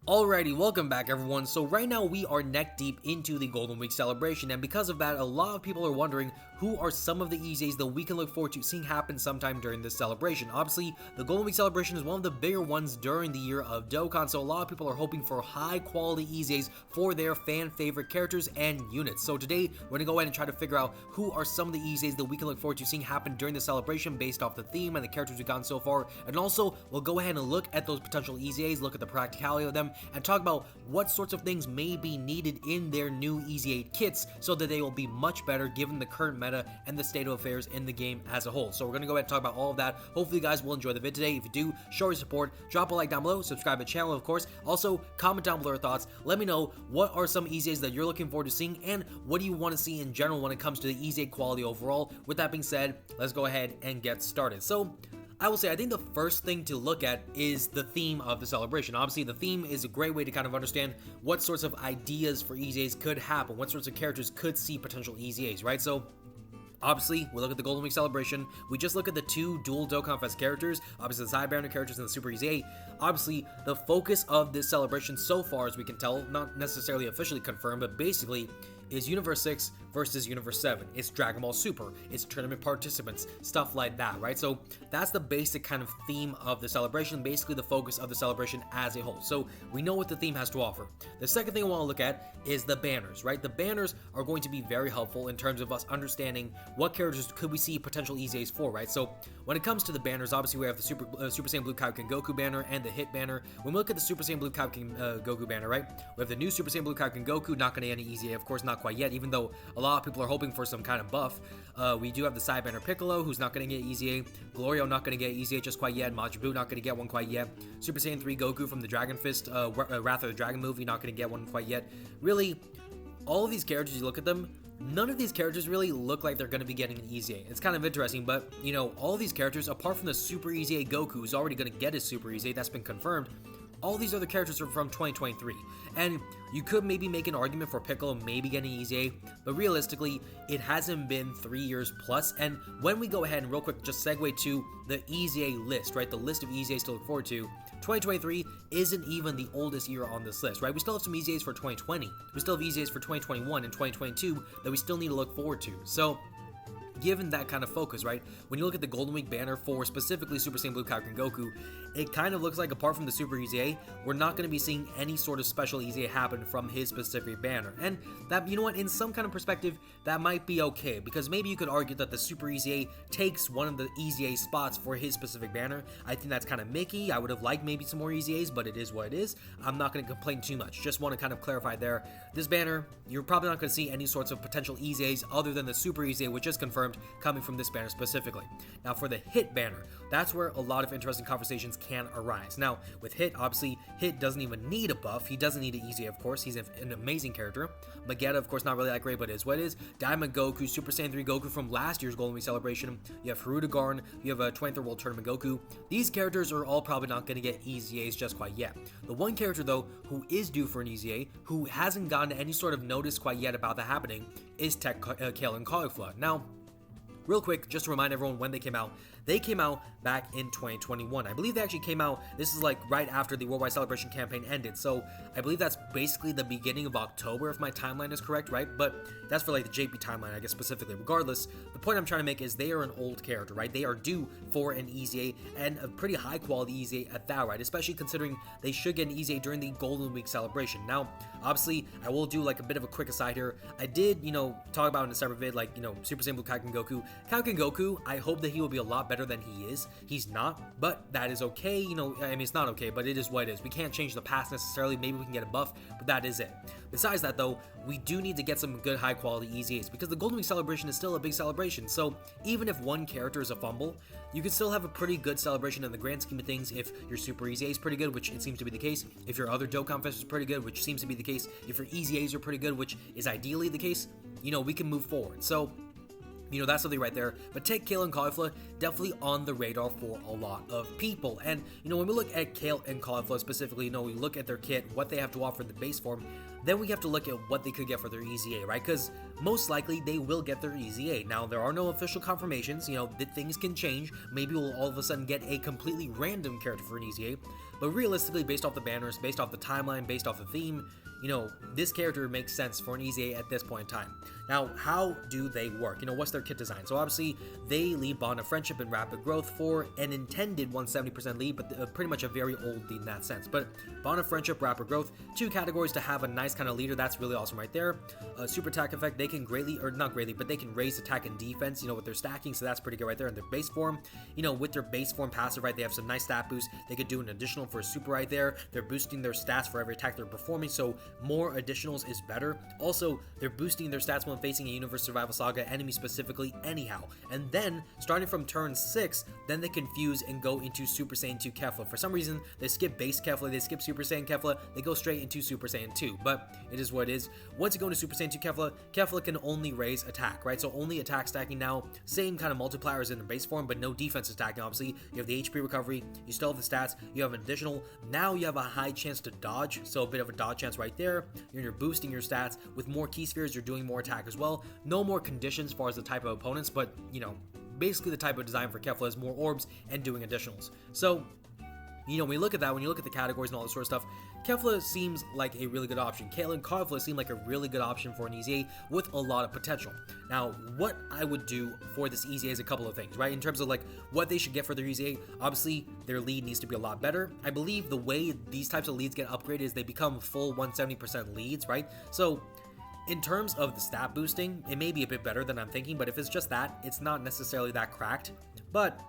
Alrighty, welcome back everyone. So right now we are neck deep into the Golden Week celebration, and because of that, a lot of people are wondering who are some of the EZAs that we can look forward to seeing happen sometime during this celebration. Obviously, the Golden Week celebration is one of the bigger ones during the year of Dokkan, so a lot of people are hoping for high quality EZAs for their fan favorite characters and units. So today, we're gonna go ahead and try to figure out who are some of the EZAs that we can look forward to seeing happen during the celebration based off the theme and the characters we've gotten so far, and also we'll go ahead and look at those potential EZAs, look at the practicality of them, and talk about what sorts of things may be needed in their new EZA kits so that they will be much better given the current meta and the state of affairs in the game as a whole. So we're going to go ahead and talk about all of that. Hopefully you guys will enjoy the vid today. If you do, show your support, drop a like down below, subscribe to the channel of course. Also, comment down below your thoughts. Let me know what are some EZAs that you're looking forward to seeing and what do you want to see in general when it comes to the EZA quality overall. With that being said, let's go ahead and get started. So I will say, I think the first thing to look at is the theme of the celebration. Obviously, the theme is a great way to kind of understand what sorts of ideas for EZAs could happen, what sorts of characters could see potential EZAs, right? So obviously, we look at the Golden Week celebration, we just look at the two dual Dokkan Fest characters, obviously the side banner characters and the Super EZA. Obviously, the focus of this celebration so far, as we can tell, not necessarily officially confirmed, but basically, is Universe 6 versus Universe 7. It's Dragon Ball Super, it's tournament participants, stuff like that, right? So that's the basic kind of theme of the celebration, basically the focus of the celebration as a whole. So we know what the theme has to offer. The second thing I want to look at is the banners, right? The banners are going to be very helpful in terms of us understanding what characters could we see potential EZAs for, right? So when it comes to the banners, obviously we have the Super Saiyan Blue Kaioken Goku banner and the Hit banner. When we look at the Super Saiyan Blue Kaioken Goku banner, right? We have the new Super Saiyan Blue Kaioken Goku, not going to get any EZA, of course, not quite yet, even though a lot of people are hoping for some kind of buff. We do have the side banner Piccolo, who's not going to get EZA, Glorio not going to get EZA just quite yet, Majin Buu not going to get one quite yet, Super Saiyan 3 Goku from the Dragon Fist, Wrath of the Dragon movie, not going to get one quite yet. Really, all of these characters, you look at them, none of these characters really look like they're going to be getting an EZA. It's kind of interesting, but, you know, all of these characters, apart from the Super EZA Goku, who's already going to get his Super EZA, that's been confirmed, all these other characters are from 2023, and you could maybe make an argument for Piccolo maybe getting EZA, but realistically, it hasn't been 3 years plus, and when we go ahead and real quick just segue to the EZA list, right, the list of EZAs to look forward to, 2023 isn't even the oldest year on this list, right? We still have some EZAs for 2020, we still have EZAs for 2021 and 2022 that we still need to look forward to, so given that kind of focus, right, when you look at the Golden Week banner for specifically Super Saiyan Blue Kaioken Goku, it kind of looks like apart from the Super EZA, we're not going to be seeing any sort of special EZA happen from his specific banner. And that, you know what, in some kind of perspective, that might be okay, because maybe you could argue that the Super EZA takes one of the EZA spots for his specific banner. I think that's kind of Mickey. I would have liked maybe some more EZAs, but it is what it is. I'm not going to complain too much. Just want to kind of clarify there. This banner, you're probably not going to see any sorts of potential EZAs other than the Super EZA, which is confirmed coming from this banner specifically. Now for the Hit banner, that's where a lot of interesting conversations can arise. Now with Hit, obviously Hit doesn't even need a buff, he doesn't need an EZA of course, he's an amazing character. Magetta of course not really that great, but it is what it is. Diamond Goku, Super Saiyan 3 Goku from last year's Golden Week celebration, you have Haruda Garn, you have a 23rd World Tournament Goku. These characters are all probably not going to get EZAs just quite yet. The one character though who is due for an EZA, who hasn't gotten any sort of notice quite yet about that happening, is Tech Kale and Caulifla. Now real quick, just to remind everyone when they came out back in 2021. I believe they actually came out, this is like right after the Worldwide Celebration campaign ended, so I believe that's basically the beginning of October if my timeline is correct, right? But that's for like the JP timeline, I guess specifically. Regardless, the point I'm trying to make is they are an old character, right? They are due for an EZA, and a pretty high quality EZA at that, right? Especially considering they should get an EZA during the Golden Week celebration. Now, obviously, I will do like a bit of a quick aside here. I did, you know, talk about in a separate vid, like, you know, Super Saiyan Blue Kaioken Goku. Kaioken Goku, I hope that he will be a lot better than he is. He's not, but that is okay. You know, I mean, it's not okay, but it is what it is. We can't change the past necessarily. Maybe we can get a buff, but that is it. Besides that, though, we do need to get some good high-quality EZAs because the Golden Week celebration is still a big celebration. So even if one character is a fumble, you can still have a pretty good celebration in the grand scheme of things if your Super EZA is pretty good, which it seems to be the case. If your other Dokkan Fest is pretty good, which seems to be the case. If your EZAs are pretty good, which is ideally the case, you know, we can move forward. So you know, that's something right there. But Tech, Kale, and Caulifla definitely on the radar for a lot of people. And, you know, when we look at Kale and Caulifla specifically, you know, we look at their kit, what they have to offer in the base form, then we have to look at what they could get for their EZA, right? Because most likely they will get their EZA. Now, there are no official confirmations, you know, that things can change. Maybe we'll all of a sudden get a completely random character for an EZA. but realistically, based off the banners, based off the timeline, based off the theme, you know, this character makes sense for an EZA at this point in time. Now, how do they work? You know, what's their kit design? So obviously, they lead Bond of Friendship and Rapid Growth for an intended 170% lead, but pretty much a very old lead in that sense. But Bond of Friendship, Rapid Growth, 2 categories to have a nice kind of leader. That's really awesome right there. Super attack effect, they can greatly, or not greatly, but they can raise attack and defense, you know, with their stacking, so that's pretty good right there. In their base form, you know, with their base form passive, right, they have some nice stat boosts. They could do an additional for a super right there. They're boosting their stats for every attack they're performing, so more additionals is better. Also, they're boosting their stats when facing a Universe Survival Saga enemy specifically anyhow. And then, starting from turn 6, then they can fuse and go into Super Saiyan 2 Kefla. For some reason, they skip base Kefla, they skip Super Saiyan Kefla, they go straight into Super Saiyan 2, but it is what it is. Once you go into Super Saiyan 2 Kefla, Kefla can only raise attack, right? So only attack stacking now, same kind of multipliers in the base form, but no defense stacking. Obviously, you have the HP recovery, you still have the stats, you have an additional, now you have a high chance to dodge, so a bit of a dodge chance right there. You're boosting your stats. With more key spheres, you're doing more attack as well. No more conditions as far as the type of opponents, but, you know, basically the type of design for Kefla is more orbs and doing additionals. So, you know, when you look at that, when you look at the categories and all this sort of stuff, Kefla seems like a really good option. Caitlyn Kefla seemed like a really good option for an EZA with a lot of potential. Now, what I would do for this EZA is a couple of things, right? In terms of like what they should get for their EZA, obviously their lead needs to be a lot better. I believe the way these types of leads get upgraded is they become full 170% leads, right? So in terms of the stat boosting, it may be a bit better than I'm thinking, but if it's just that, it's not necessarily that cracked. But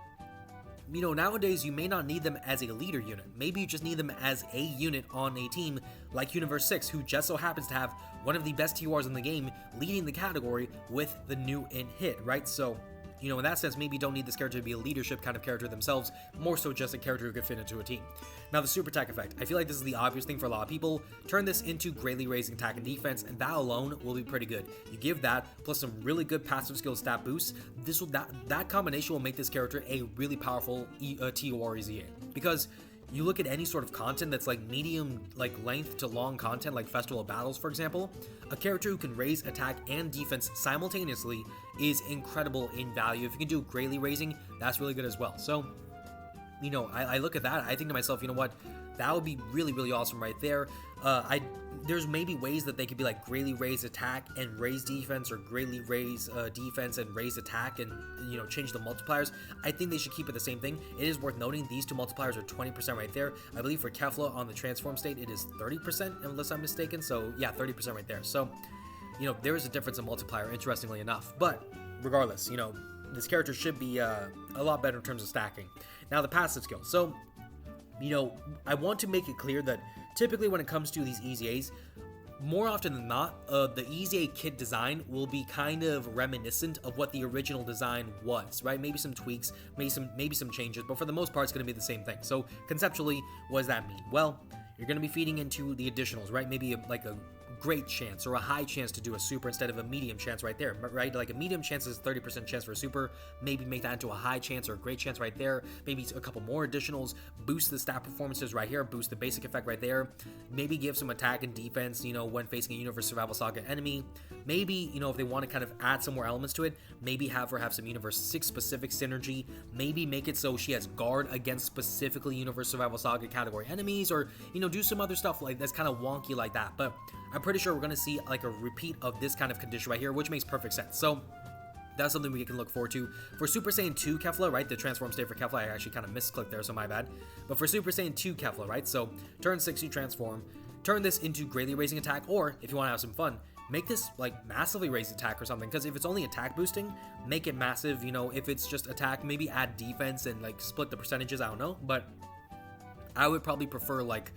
you know, nowadays you may not need them as a leader unit. Maybe you just need them as a unit on a team like Universe 6, who just so happens to have one of the best TORs in the game leading the category with the new in hit, right? So, you know, in that sense, maybe you don't need this character to be a leadership kind of character themselves, more so just a character who could fit into a team. Now, the super attack effect. I feel like this is the obvious thing for a lot of people. Turn this into greatly raising attack and defense, and that alone will be pretty good. You give that, plus some really good passive skill stat boosts, that combination will make this character a really powerful TOR EZA. Because you look at any sort of content that's like medium, like length to long content, like Festival of Battles, for example, a character who can raise attack and defense simultaneously is incredible in value. If you can do greatly raising, that's really good as well. So, you know, I look at that, I think to myself, you know what, that would be really, really awesome right there. There's maybe ways that they could be like greatly raise attack and raise defense, or greatly raise defense and raise attack, and, you know, change the multipliers. I think they should keep it the same thing. It is worth noting these two multipliers are 20% right there. I believe for Kefla on the transform state it is 30%, unless I'm mistaken. So yeah, 30% right there. So, you know, there is a difference in multiplier, interestingly enough. But regardless, you know, this character should be a lot better in terms of stacking. Now, the passive skill. So, you know, I want to make it clear that typically when it comes to these EZAs, more often than not, the EZA kit design will be kind of reminiscent of what the original design was, right? Maybe some tweaks, maybe some changes, but for the most part, it's going to be the same thing. So conceptually, what does that mean? Well, you're going to be feeding into the additionals, right? Maybe like a great chance or a high chance to do a super instead of a medium chance right there, right? Like a medium chance is 30% chance for a super. Maybe make that into a high chance or a great chance right there. Maybe a couple more additionals, boost the stat performances right here, boost the basic effect right there. Maybe give some attack and defense, you know, when facing a Universe Survival Saga enemy. Maybe, you know, if they want to kind of add some more elements to it, maybe have her have some Universe 6 specific synergy. Maybe make it so she has guard against specifically Universe Survival Saga category enemies, or, you know, do some other stuff like that's kind of wonky like that. But I'm pretty sure we're going to see like a repeat of this kind of condition right here, which makes perfect sense. So that's something we can look forward to. For Super Saiyan 2 Kefla, right, the transform state for Kefla, I actually kind of misclicked there, so my bad. But for Super Saiyan 2 Kefla, right, so turn 6 you transform, turn this into greatly raising attack, or if you want to have some fun, make this like massively raise attack or something, because if it's only attack boosting, make it massive. You know, if it's just attack, maybe add defense and like split the percentages, I don't know, but I would probably prefer like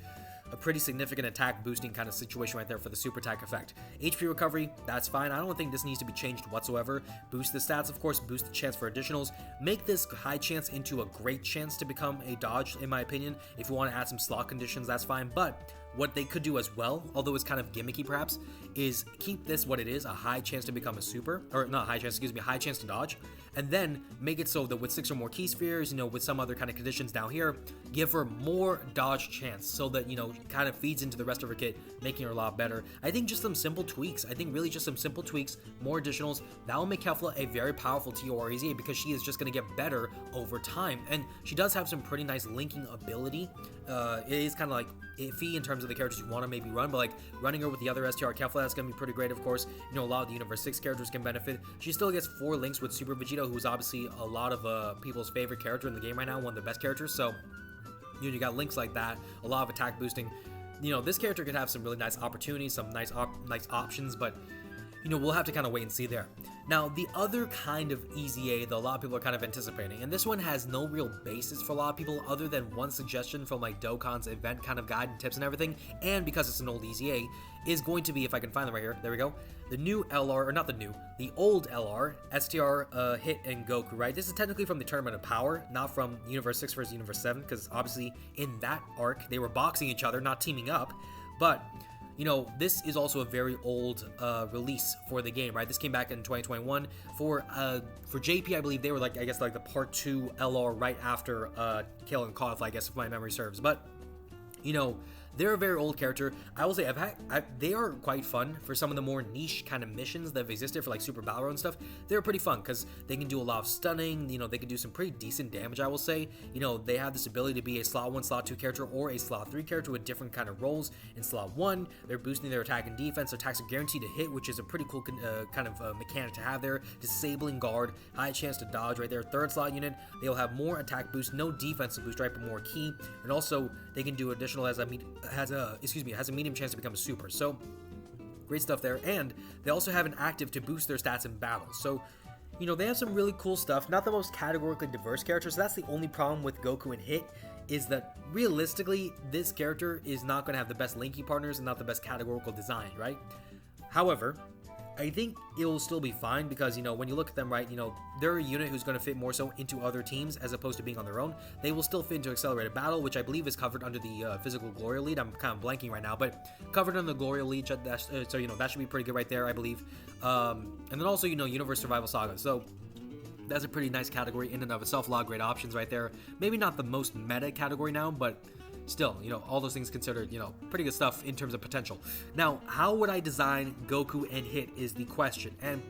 a pretty significant attack boosting kind of situation right there for the super attack effect. HP recovery, that's fine. I don't think this needs to be changed whatsoever. Boost the stats, of course, boost the chance for additionals. Make this high chance into a great chance to become a dodge, in my opinion. If you want to add some slot conditions, that's fine. But what they could do as well, although it's kind of gimmicky perhaps, is keep this what it is, a high chance to become a super, or not high chance, excuse me, high chance to dodge, and then make it so that with 6 or more key spheres, with some other kind of conditions down here, give her more dodge chance so that, kind of feeds into the rest of her kit, making her a lot better. I think just some simple tweaks. I think really just some simple tweaks, more additionals, that will make Kefla a very powerful TOR EZA because she is just going to get better over time. And she does have some pretty nice linking ability. It is kind of like iffy in terms of the characters you want to maybe run, but like running her with the other STR Kefla, that's going to be pretty great, of course. A lot of the Universe 6 characters can benefit. She still gets 4 links with Super Vegeta, who's obviously a lot of people's favorite character in the game right now, one of the best characters, so you got links like that, a lot of attack boosting. This character could have some really nice opportunities, some nice options, but we'll have to kind of wait and see there. Now, the other kind of EZA that a lot of people are kind of anticipating, and this one has no real basis for a lot of people other than one suggestion from like Dokkan's event kind of guide and tips and everything, and because it's an old EZA, is going to be, if I can find them right here, there we go, the new LR, or not the new, the old LR, STR, Hit, and Goku, right? This is technically from the Tournament of Power, not from Universe 6 versus Universe 7, because obviously in that arc, they were boxing each other, not teaming up, but this is also a very old release for the game, right? This came back in 2021 for JP, I believe they were like, I guess like the part 2 LR right after Kale and Caulifla, I guess if my memory serves. But they're a very old character. I will say they are quite fun for some of the more niche kind of missions that have existed for like Super Battle Road and stuff. They're pretty fun because they can do a lot of stunning, they can do some pretty decent damage, I will say. They have this ability to be a slot 1, slot 2 character or a slot 3 character with different kind of roles. In slot 1, they're boosting their attack and defense. Their attacks are guaranteed to hit, which is a pretty cool kind of mechanic to have there. Disabling guard, high chance to dodge right there. Third slot unit, they'll have more attack boost, no defensive boost, right, but more key. And also, they can do additional has a medium chance to become a super. So great stuff there. And they also have an active to boost their stats in battle. So they have some really cool stuff. Not the most categorically diverse characters. So that's the only problem with Goku and Hit, is that realistically this character is not going to have the best linking partners and not the best categorical design, right? However, I think it will still be fine because, when you look at them, right, they're a unit who's going to fit more so into other teams as opposed to being on their own. They will still fit into Accelerated Battle, which I believe is covered under the Physical Glory Lead. I'm kind of blanking right now, but covered under the Glory Lead, so that should be pretty good right there, I believe. And then also, Universe Survival Saga. So that's a pretty nice category in and of itself. A lot of great options right there. Maybe not the most meta category now, but still, all those things considered, pretty good stuff in terms of potential. Now, how would I design Goku and Hit is the question. And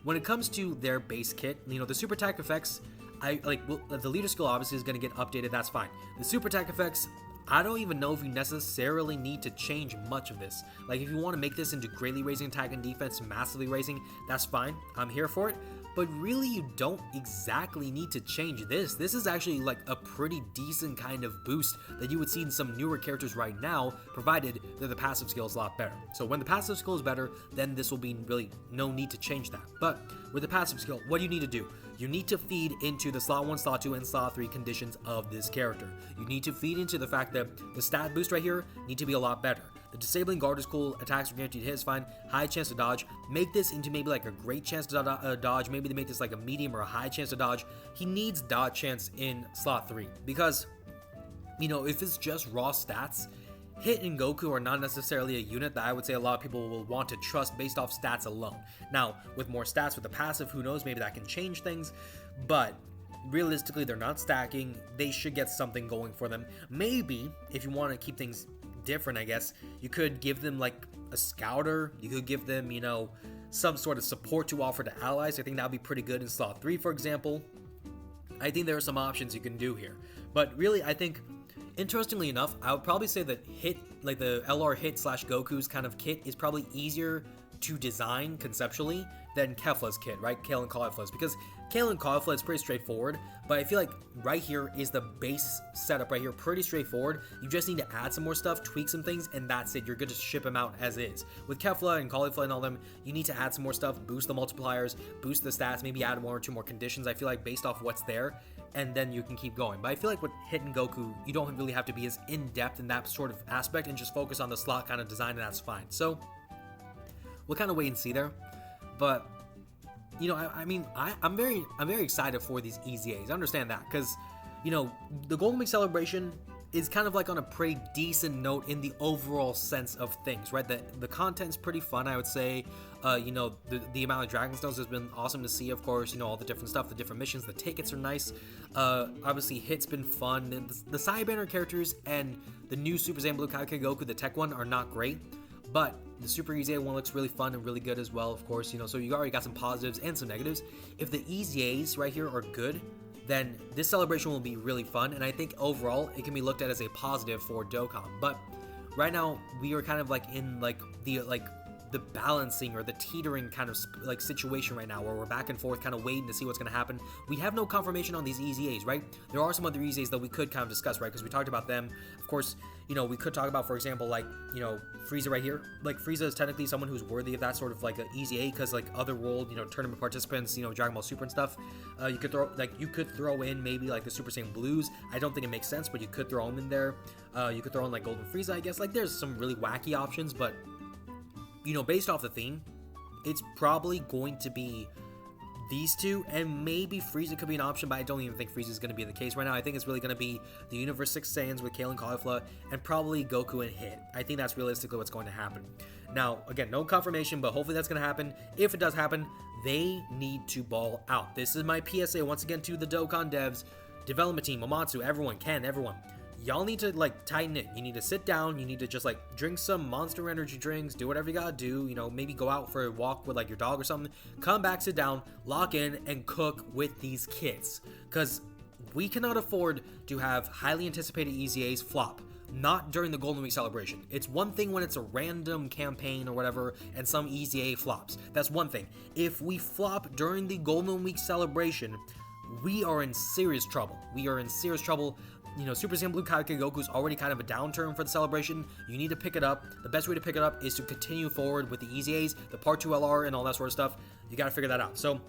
when it comes to their base kit, the super attack effects, the leader skill obviously is going to get updated, that's fine. The super attack effects, I don't even know if you necessarily need to change much of this. Like, if you want to make this into greatly raising attack and defense, massively raising, that's fine. I'm here for it. But really, you don't exactly need to change this. This is actually like a pretty decent kind of boost that you would see in some newer characters right now, provided that the passive skill is a lot better. So when the passive skill is better, then this will be really no need to change that. But with the passive skill, what do you need to do? You need to feed into the slot 1, slot 2, and slot 3 conditions of this character. You need to feed into the fact that the stat boost right here need to be a lot better. The disabling guard is cool, attacks are guaranteed to hit is fine, high chance to dodge. Make this into maybe like a great chance to dodge, maybe they make this like a medium or a high chance to dodge. He needs dodge chance in slot 3 because, if it's just raw stats, Hit and Goku are not necessarily a unit that I would say a lot of people will want to trust based off stats alone. Now, with more stats with the passive, who knows, maybe that can change things, but realistically, they're not stacking. They should get something going for them. Maybe, if you want to keep things different, I guess, you could give them like a scouter. You could give them, some sort of support to offer to allies. I think that would be pretty good in slot 3, for example. I think there are some options you can do here. But really, I think, interestingly enough, I would probably say that Hit, like the LR Hit / Goku's kind of kit, is probably easier to design conceptually than Kefla's kit, right? Kale and Caulifla's, because Kale and Caulifla is pretty straightforward, but I feel like right here is the base setup right here, pretty straightforward. You just need to add some more stuff, tweak some things, and that's it. You're good to ship them out as is. With Kefla and Caulifla and all them, you need to add some more stuff, boost the multipliers, boost the stats, maybe add 1 or 2 more conditions, I feel like, based off what's there, and then you can keep going. But I feel like with Hit and Goku, you don't really have to be as in-depth in that sort of aspect and just focus on the slot kind of design, and that's fine. So we'll kind of wait and see there. But I'm very excited for these EZAs. I understand that because, the Golden Week celebration, is kind of like on a pretty decent note in the overall sense of things, right? The content's pretty fun, I would say. You know, the amount of Dragon Stones has been awesome to see, of course. You know, all the different stuff, the different missions, the tickets are nice. Obviously, Hit's been fun. And the side banner characters and the new Super Saiyan Blue Kaioken Goku, the tech one, are not great. But the Super EZA one looks really fun and really good as well, of course. You know, so you already got some positives and some negatives. If the EZAs right here are good, then this celebration will be really fun, and I think overall it can be looked at as a positive for Dokkan. But right now we are kind of like in the balancing or the teetering kind of like situation right now, where we're back and forth kind of waiting to see what's going to happen. We have no confirmation on these EZAs, right? There are some other EZAs that we could kind of discuss, right? Because we talked about them. Of course, you know, we could talk about, for example, like, you know, Frieza right here. Like, Frieza is technically someone who's worthy of that sort of like an EZA, because like other world, you know, tournament participants, you know, Dragon Ball Super and stuff, you could throw in maybe like the Super Saiyan Blues. I don't think it makes sense, but you could throw them in there. You could throw in like Golden Frieza, I guess. Like, there's some really wacky options, but you know, based off the theme, it's probably going to be these two, and maybe Frieza could be an option, but I don't even think Frieza is going to be the case right now. I think it's really going to be the Universe 6 Saiyans with Kale and Caulifla, and probably Goku and Hit. I think that's realistically what's going to happen. Now, again, no confirmation, but hopefully that's going to happen. If it does happen, they need to ball out. This is my PSA once again to the Dokkan devs, development team, Mamatsu, everyone, Ken, everyone. Y'all need to like tighten it. You need to sit down. You need to just like drink some Monster Energy drinks, do whatever you gotta do. You know, maybe go out for a walk with like your dog or something. Come back, sit down, lock in, and cook with these kids. Because we cannot afford to have highly anticipated EZAs flop. Not during the Golden Week celebration. It's one thing when it's a random campaign or whatever and some EZA flops. That's one thing. If we flop during the Golden Week celebration, we are in serious trouble. We are in serious trouble. You know, Super Saiyan Blue Kaioken Goku's already kind of a downturn for the celebration. You need to pick it up. The best way to pick it up is to continue forward with the EZAs, the Part 2 LR, and all that sort of stuff. You gotta figure that out. So,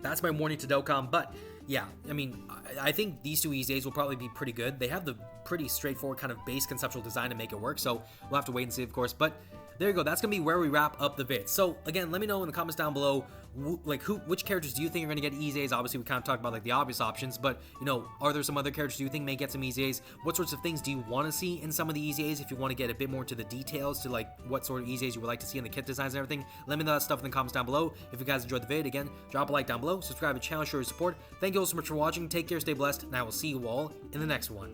that's my warning to Dokkan. But, yeah, I mean, I think these two EZAs will probably be pretty good. They have the pretty straightforward kind of base conceptual design to make it work. So, we'll have to wait and see, of course. But there you go. That's going to be where we wrap up the vid. So, again, let me know in the comments down below, which characters do you think are going to get EZAs? Obviously, we kind of talked about, like, the obvious options, but, you know, are there some other characters do you think may get some EZAs? What sorts of things do you want to see in some of the EZAs? If you want to get a bit more into the details to, like, what sort of EZAs you would like to see in the kit designs and everything, let me know that stuff in the comments down below. If you guys enjoyed the vid, again, drop a like down below, subscribe to the channel, show your support. Thank you all so much for watching. Take care, stay blessed, and I will see you all in the next one.